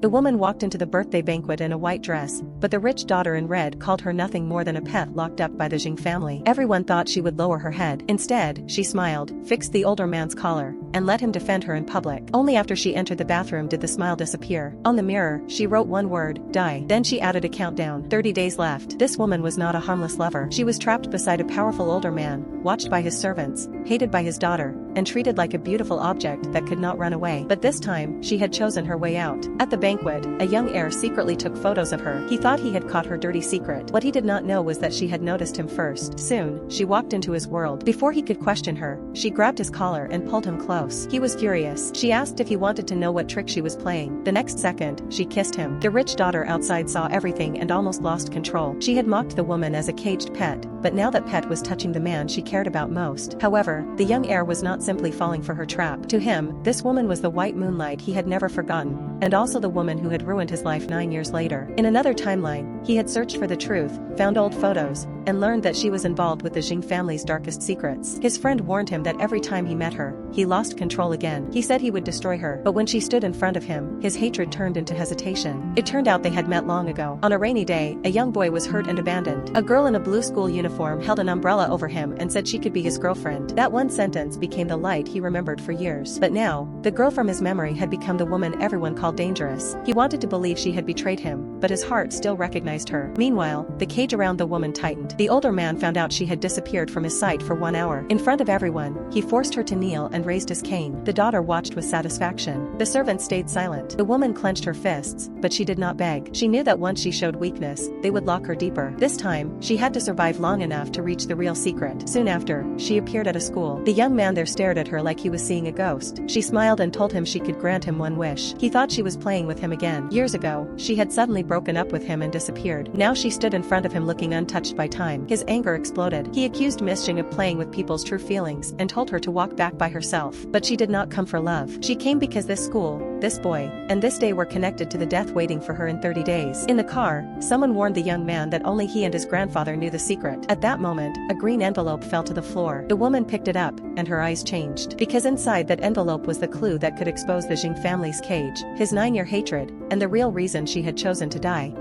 The woman walked into the birthday banquet in a white dress, but the rich daughter in red called her nothing more than a pet locked up by the Jing family. Everyone thought she would lower her head. Instead, she smiled, fixed the older man's collar, and let him defend her in public. Only after she entered the bathroom did the smile disappear. On the mirror, she wrote one word, die. Then she added a countdown, 30 days left. This woman was not a harmless lover. She was trapped beside a powerful older man, watched by his servants, hated by his daughter, and treated like a beautiful object that could not run away. But this time, she had chosen her way out. At the banquet, a young heir secretly took photos of her. He thought he had caught her dirty secret. What he did not know was that she had noticed him first. Soon, she walked into his world. Before he could question her, she grabbed his collar and pulled him close. He was furious. She asked if he wanted to know what trick she was playing. The next second, she kissed him. The rich daughter outside saw everything and almost lost control. She had mocked the woman as a caged pet, but now that pet was touching the man she cared about most. However, the young heir was not simply falling for her trap. To him, this woman was the white moonlight he had never forgotten, and also the woman who had ruined his life 9 years later. In another timeline, he had searched for the truth, found old photos, and learned that she was involved with the Jing family's darkest secrets. His friend warned him that every time he met her, he lost control again. He said he would destroy her, but when she stood in front of him, his hatred turned into hesitation. It turned out they had met long ago. On a rainy day, a young boy was hurt and abandoned. A girl in a blue school uniform held an umbrella over him and said she could be his girlfriend. That one sentence became the light he remembered for years. But now, the girl from his memory had become the woman everyone called dangerous. He wanted to believe she had betrayed him, but his heart still recognized her. Meanwhile, the cage around the woman tightened. The older man found out she had disappeared from his sight for 1 hour. In front of everyone, he forced her to kneel and raised his cane. The daughter watched with satisfaction. The servant stayed silent. The woman clenched her fists, but she did not beg. She knew that once she showed weakness, they would lock her deeper. This time, she had to survive long enough to reach the real secret. Soon after, she appeared at a school. The young man there stared at her like he was seeing a ghost. She smiled and told him she could grant him one wish. He thought she was playing with him again. Years ago, she had suddenly broken up with him and disappeared. Now she stood in front of him looking untouched by time. His anger exploded. He accused Miss Jing of playing with people's true feelings and told her to walk back by herself. But she did not come for love. She came because this school, this boy, and this day were connected to the death waiting for her in 30 days. In the car, someone warned the young man that only he and his grandfather knew the secret. At that moment, a green envelope fell to the floor. The woman picked it up, and her eyes changed. Because inside that envelope was the clue that could expose the Jing family's cage, his 9-year hatred, and the real reason she had chosen to die.